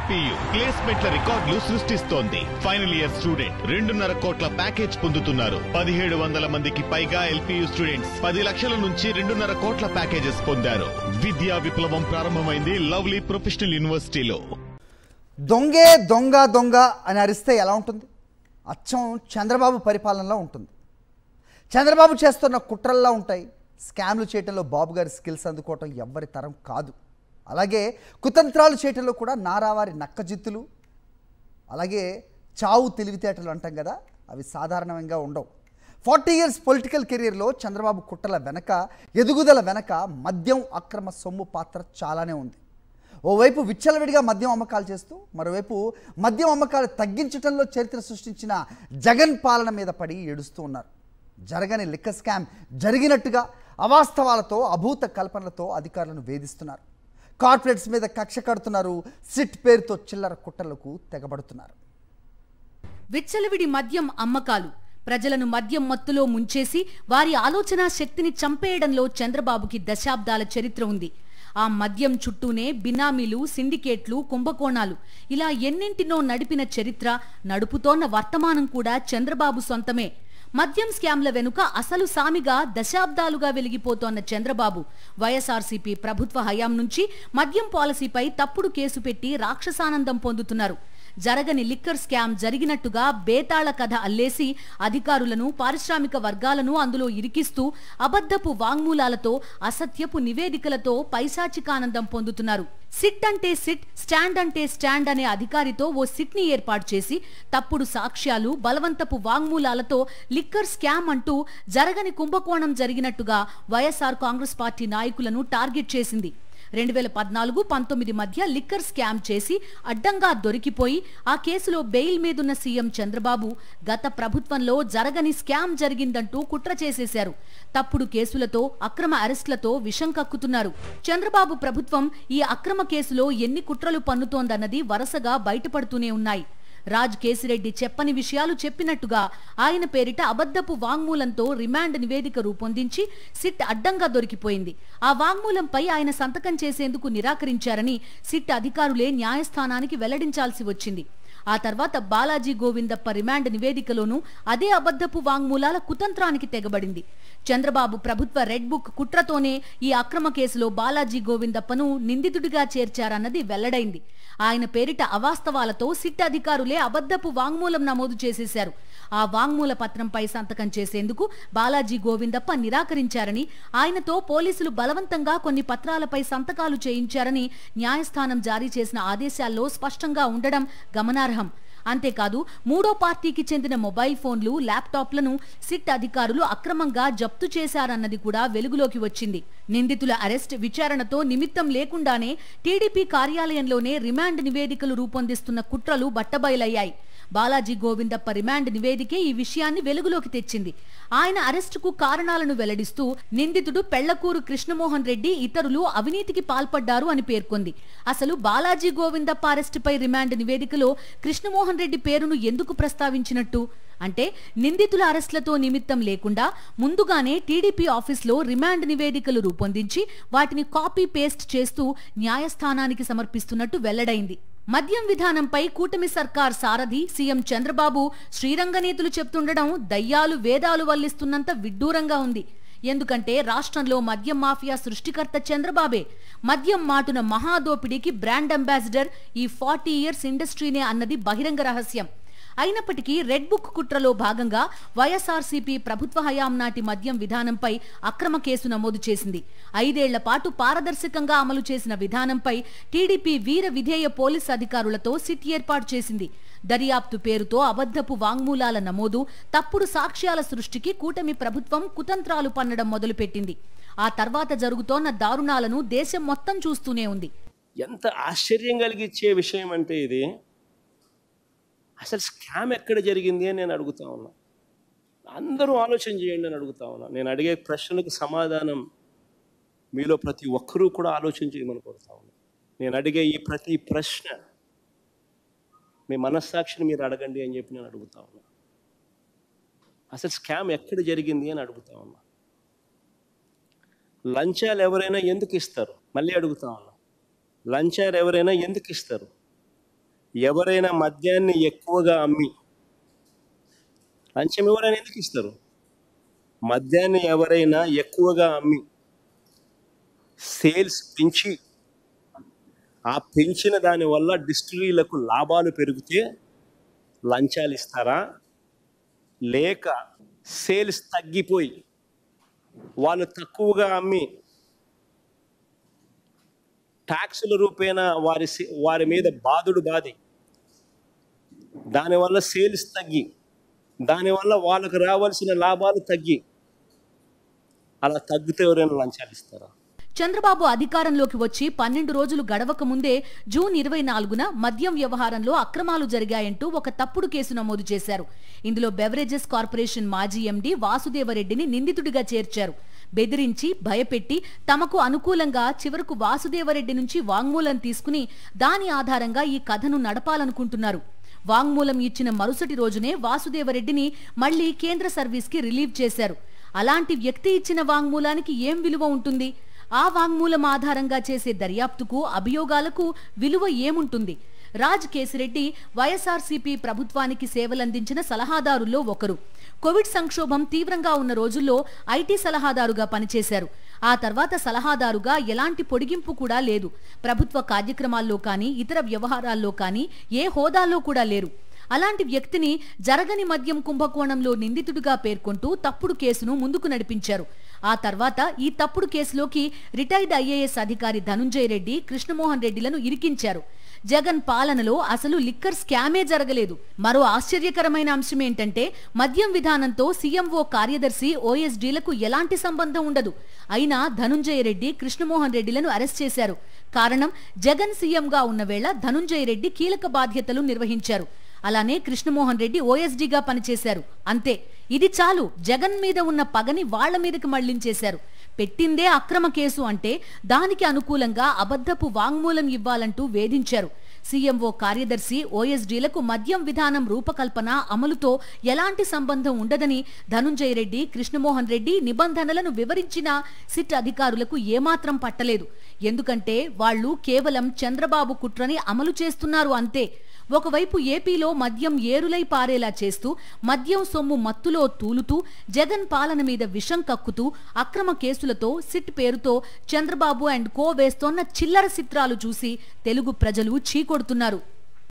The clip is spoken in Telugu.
LPU ప్లేస్మెంట్ల రికార్డులు సృష్టిస్తోంది. ఫైనల్ ఇయర్ స్టూడెంట్ 2.5 కోట్ల ప్యాకేజ్ పొందుతున్నారు. 1700 మందికి పైగా LPU స్టూడెంట్స్ 10 లక్షల నుంచి 2.5 కోట్ల ప్యాకేజెస్ పొందారు. విద్యా విప్లవం ప్రారంభమైంది లవ్లీ ప్రొఫెషనల్ యూనివర్సిటీలో. దొంగే దొంగ దొంగ అని అరిస్తే ఎలా ఉంటుంది? అచ్చం చంద్రబాబు పరిపాలనలో ఉంటుంది. చంద్రబాబు చేస్తున్న కుట్రల్లా ఉంటాయి. స్కామ్లు చేయటంలో బాబు గారి స్కిల్స్ అందుకోవటం ఎవ్వరి తరం కాదు. అలాగే కుతంత్రాలు చేయటంలో కూడా నారావారి నక్కజిత్తులు, అలాగే చావు తెలివితేటలు అంటాం కదా, అవి సాధారణంగా ఉండవు. 40 years పొలిటికల్ కెరీర్లో చంద్రబాబు కుట్రల వెనక, ఎదుగుదల వెనక మద్యం అక్రమ సొమ్ము పాత్ర చాలానే ఉంది. ఓవైపు విచ్చలవిడిగా మద్యం అమ్మకాలు చేస్తూ, మరోవైపు మద్యం అమ్మకాలు తగ్గించడంలో చరిత్ర సృష్టించిన జగన్ పాలన మీద పడి ఏడుస్తూ ఉన్నారు. జరగని లిక్కర్ స్కామ్ జరిగినట్టుగా అవాస్తవాలతో, అభూత కల్పనలతో అధికారులను వేధిస్తున్నారు. కార్పొరేట్స్ మీద కక్ష కడుతున్నారు. సిట్ పేరుతో చిల్లర కుట్రలకు తెగబడుతున్నారు. విచ్చలవిడి మద్యం అమ్మకాలు ప్రజలను మద్యం మత్తులో ముంచేసి వారి ఆలోచన శక్తిని చంపేయడంలో చంద్రబాబుకి దశాబ్దాల చరిత్ర ఉంది. ఆ మద్యం చుట్టూనే బినామీలు, సిండికేట్లు, కుంభకోణాలు ఇలా ఎన్నింటినో నడిపిన చరిత్ర, నడుపుతోన్న వర్తమానం కూడా చంద్రబాబు సొంతమే. మద్యం స్కామ్ల వెనుక అసలు సామిగా దశాబ్దాలుగా వెలిగిపోతోన్న చంద్రబాబు వైఎస్ఆర్సీపీ ప్రభుత్వ హయాం నుంచి మద్యం పాలసీపై తప్పుడు కేసు పెట్టి రాక్షసానందం పొందుతున్నారు. జరగని లిక్కర్ స్కామ్ జరిగినట్టుగా బేతాళ కథ అల్లేసి అధికారులను, పారిశ్రామిక వర్గాలను అందులో ఇరికిస్తూ అబద్ధపు వాంగ్మూలాలతో, అసత్యపు నివేదికలతో పైశాచికానందం పొందుతున్నారు. సిట్ అంటే సిట్, స్టాండ్ అంటే స్టాండ్ అనే అధికారితో ఓ సిట్ ని ఏర్పాటు చేసి తప్పుడు సాక్ష్యాలు, బలవంతపు వాంగ్మూలాలతో లిక్కర్ స్కామ్ అంటూ జరగని కుంభకోణం జరిగినట్టుగా వైఎస్ఆర్ కాంగ్రెస్ పార్టీ నాయకులను టార్గెట్ చేసింది. 2014-19 మధ్య లిక్కర్ స్కామ్ చేసి అడ్డంగా దొరికిపోయి ఆ కేసులో బెయిల్ మీదున్న సీఎం చంద్రబాబు గత ప్రభుత్వంలో జరగని స్కామ్ జరిగిందంటూ కుట్ర చేసేశారు. తప్పుడు కేసులతో, అక్రమ అరెస్టులతో విషం కక్కుతున్నారు. చంద్రబాబు ప్రభుత్వం ఈ అక్రమ కేసులో ఎన్ని కుట్రలు పన్నుతోందన్నది వరుసగా బయటపడుతూనే ఉన్నాయి. రాజ్ కేసిరెడ్డి చెప్పని విషయాలు చెప్పినట్టుగా ఆయన పేరిట అబద్ధపు వాంగ్మూలంతో రిమాండ్ నివేదిక రూపొందించి సిట్ అడ్డంగా దొరికిపోయింది. ఆ వాంగ్మూలంపై ఆయన సంతకం చేసేందుకు నిరాకరించారని సిట్ అధికారులే న్యాయస్థానానికి వెల్లడించాల్సి వచ్చింది. ఆ తర్వాత బాలాజీ గోవిందప్ప రిమాండ్ నివేదికలోనూ అదే అబద్ధపు వాంగ్మూలాల కుతంత్రానికి తెగబడింది. చంద్రబాబు ప్రభుత్వ రెడ్ బుక్ కుట్రతోనే ఈ అక్రమ కేసులో బాలాజీ గోవిందప్పను నిందితుడిగా చేర్చారన్నది వెల్లడైంది. ఆయన పేరిట అవాస్తవాలతో సిట్ అధికారులే అబద్ధపు వాంగ్మూలం నమోదు చేసేశారు. ఆ వాంగ్మూల పత్రంపై సంతకం చేసేందుకు బాలాజీ గోవిందప్ప నిరాకరించారని, ఆయనతో పోలీసులు బలవంతంగా కొన్ని పత్రాలపై సంతకాలు చేయించారని న్యాయస్థానం జారీ చేసిన ఆదేశాల్లో స్పష్టంగా ఉండడం గమనార్హం. అంతేకాదు, మూడో పార్టీకి చెందిన మొబైల్ ఫోన్లు, ల్యాప్టాప్లను సిట్ అధికారులు అక్రమంగా జప్తు చేశారన్నది కూడా వెలుగులోకి వచ్చింది. నిందితుల అరెస్ట్, విచారణతో నిమిత్తం లేకుండానే టీడీపీ కార్యాలయంలోనే రిమాండ్ నివేదికలు రూపొందిస్తున్న కుట్రలు బట్టబయలయ్యాయి. బాలాజీ గోవిందప్ప రిమాండ్ నివేదికే ఈ విషయాన్ని వెలుగులోకి తెచ్చింది. ఆయన అరెస్టుకు కారణాలను వెల్లడిస్తూ నిందితుడు పెళ్లకూరు కృష్ణమోహన్ రెడ్డి ఇతరులు అవినీతికి పాల్పడ్డారు అని పేర్కొంది. అసలు బాలాజీ గోవిందప్ప అరెస్టుపై రిమాండ్ నివేదికలో కృష్ణమోహన్ రెడ్డి పేరును ఎందుకు ప్రస్తావించినట్టు? అంటే నిందితుల అరెస్టులతో నిమిత్తం లేకుండా ముందుగానే టీడీపీ ఆఫీస్లో రిమాండ్ నివేదికలు రూపొందించి వాటిని కాపీ పేస్ట్ చేస్తూ న్యాయస్థానానికి సమర్పిస్తున్నట్టు వెల్లడైంది. మద్యం విధానంపై కూటమి సర్కార్ సారథి సీఎం చంద్రబాబు శ్రీరంగనీతులు చెప్తుండడం దయ్యాలు వేదాలు వల్లిస్తున్నంత విడ్డూరంగా ఉంది. ఎందుకంటే రాష్ట్రంలో మద్యం మాఫియా సృష్టికర్త చంద్రబాబే. మద్యం మాటున మహాదోపిడీకి బ్రాండ్ అంబాసిడర్ ఈ 40 years ఇండస్ట్రీనే అన్నది బహిరంగ రహస్యం. అయినప్పటికీ రెడ్ బుక్ కుట్రలో భాగంగా వైఎస్ఆర్సీపీ ప్రభుత్వ హయాం నాటి మద్యం విధానంపై అక్రమ కేసు నమోదు చేసింది. 5 ఏళ్ల పాటు పారదర్శకంగా అమలు చేసిన విధానంపై టీడీపీ వీర విధేయ పోలీస్ అధికారులతో సిట్ ఏర్పాటు చేసింది. దర్యాప్తు పేరుతో అబద్ధపు వాంగ్మూలాల నమోదు, తప్పుడు సాక్ష్యాల సృష్టికి కూటమి ప్రభుత్వం కుతంత్రాలు పన్నడం మొదలుపెట్టింది. ఆ తర్వాత జరుగుతోన్న దారుణాలను దేశం మొత్తం చూస్తూనే ఉంది. ఎంత ఆశ్చర్యం కలిగించే విషయం అంటే ఇది, అసలు స్కామ్ ఎక్కడ జరిగింది అని నేను అడుగుతా ఉన్నా. అందరూ ఆలోచన చేయండి అని అడుగుతా ఉన్నా. నేను అడిగే ప్రశ్నలకు సమాధానం మీలో ప్రతి ఒక్కరూ కూడా ఆలోచన చేయమని కోరుతా ఉన్నా. నేను అడిగే ఈ ప్రతి ప్రశ్న మీ మనస్సాక్షిని మీరు అడగండి అని చెప్పి నేను అడుగుతా ఉన్నా. అసలు స్కామ్ ఎక్కడ జరిగింది అని అడుగుతా ఉన్నా. లంచాలు ఎవరైనా ఎందుకు ఇస్తారు? మళ్ళీ అడుగుతా ఉన్నా. లంచాలు ఎవరైనా ఎందుకు ఇస్తారు? ఎవరైనా మద్యాన్ని ఎక్కువగా అమ్మి, లంచం ఎవరైనా ఎందుకు ఇస్తారు? మద్యాన్ని ఎవరైనా ఎక్కువగా అమ్మి సేల్స్ పెంచి, ఆ పెంచిన దానివల్ల డిస్టిలరీలకు లాభాలు పెరిగితే లంచాలు ఇస్తారా? లేక సేల్స్ తగ్గిపోయి వాళ్ళు తక్కువగా అమ్మి ట్యాక్సుల రూపేణా వారి మీద బాధి దానివల్ల సేల్స్ తగ్గి, దానివల్ల వాళ్ళకు రావాల్సిన లాభాలు తగ్గి, అలా తగ్గితే ఎవరైనా లంచాలు ఇస్తారా? చంద్రబాబు అధికారంలోకి వచ్చి 12 రోజులు గడవక ముందే జూన్ 24న మద్యం వ్యవహారంలో అక్రమాలు జరిగాయంటూ ఒక తప్పుడు కేసు నమోదు చేశారు. ఇందులో బెవరేజెస్ కార్పొరేషన్ మాజీ ఎండీ వాసుదేవరెడ్డిని నిందితుడిగా చేర్చారు. బెదిరించి, భయపెట్టి తమకు అనుకూలంగా చివరకు వాసుదేవరెడ్డి నుంచి వాంగ్మూలం తీసుకుని దాని ఆధారంగా ఈ కథను నడపాలనుకుంటున్నారు. వాంగ్మూలం ఇచ్చిన మరుసటి రోజునే వాసుదేవరెడ్డిని మళ్లీ కేంద్ర సర్వీస్కి రిలీవ్ చేశారు. అలాంటి వ్యక్తి ఇచ్చిన వాంగ్మూలానికి ఏం విలువ ఉంటుంది? ఆ వాంగ్మూలం ఆధారంగా చేసే దర్యాప్తుకు, అభియోగాలకు విలువ ఏముంటుంది? రాజ్ కేసిరెడ్డి వైఎస్ఆర్సీపీ ప్రభుత్వానికి సేవలందించిన సలహాదారుల్లో ఒకరు. కోవిడ్ సంక్షోభం తీవ్రంగా ఉన్న రోజుల్లో ఐటీ సలహాదారుగా పనిచేశారు. ఆ తర్వాత సలహాదారుగా ఎలాంటి పొడిగింపు కూడా లేదు. ప్రభుత్వ కార్యక్రమాల్లో కానీ, ఇతర వ్యవహారాల్లో కానీ ఏ హోదాల్లో కూడా లేరు. అలాంటి వ్యక్తిని జరగని మద్యం కుంభకోణంలో నిందితుడిగా పేర్కొంటూ తప్పుడు కేసును ముందుకు నడిపించారు. ఆ తర్వాత ఈ తప్పుడు కేసులోకి రిటైర్డ్ ఐఏఎస్ అధికారి ధనుంజయ రెడ్డి, కృష్ణమోహన్ రెడ్డిలను ఇరికించారు. జగన్ పాలనలో అసలు లిక్కర్ స్కామే జరగలేదు. మరో ఆశ్చర్యకరమైన అంశం ఏంటంటే మద్యం విధానంతో సీఎంఓ కార్యదర్శి, ఓఎస్డీలకు ఎలాంటి సంబంధం ఉండదు. అయినా ధనుంజయ రెడ్డి, కృష్ణమోహన్ రెడ్డిలను అరెస్ట్ చేశారు. కారణం, జగన్ సీఎంగా ఉన్న వేళ ధనుంజయ రెడ్డి కీలక బాధ్యతలు నిర్వహించారు. అలానే కృష్ణమోహన్ రెడ్డి ఓఎస్డీగా పనిచేశారు. అంతే, ఇది చాలు. జగన్ మీద ఉన్న పగని వాళ్ల మీదకి మళ్లించేశారు. పెట్టిందే అక్రమ కేసు అంటే దానికి అనుకూలంగా అబద్ధపు వాంగ్మూలం ఇవ్వాలంటూ వేధించారు. సీఎంఓ కార్యదర్శి, ఓఎస్డీలకు మద్యం విధానం రూపకల్పన, అమలుతో ఎలాంటి సంబంధం ఉండదని ధనుంజయ రెడ్డి, కృష్ణమోహన్ రెడ్డి నిబంధనలను వివరించిన సిట్ అధికారులకు ఏమాత్రం పట్టలేదు. ఎందుకంటే వాళ్లు కేవలం చంద్రబాబు కుట్రని అమలు చేస్తున్నారు అంతే. ఒకవైపు ఏపీలో మద్యం ఏరులై పారేలా చేస్తూ, మద్యం సొమ్ము మత్తులో తూలుతూ, జగన్ పాలన మీద విషం కక్కుతూ, అక్రమ కేసులతో సిట్ పేరుతో చంద్రబాబు అండ్ కో వేస్తోన్న చిల్లర చిత్రాలు చూసి తెలుగు ప్రజలు చీకొడుతున్నారు.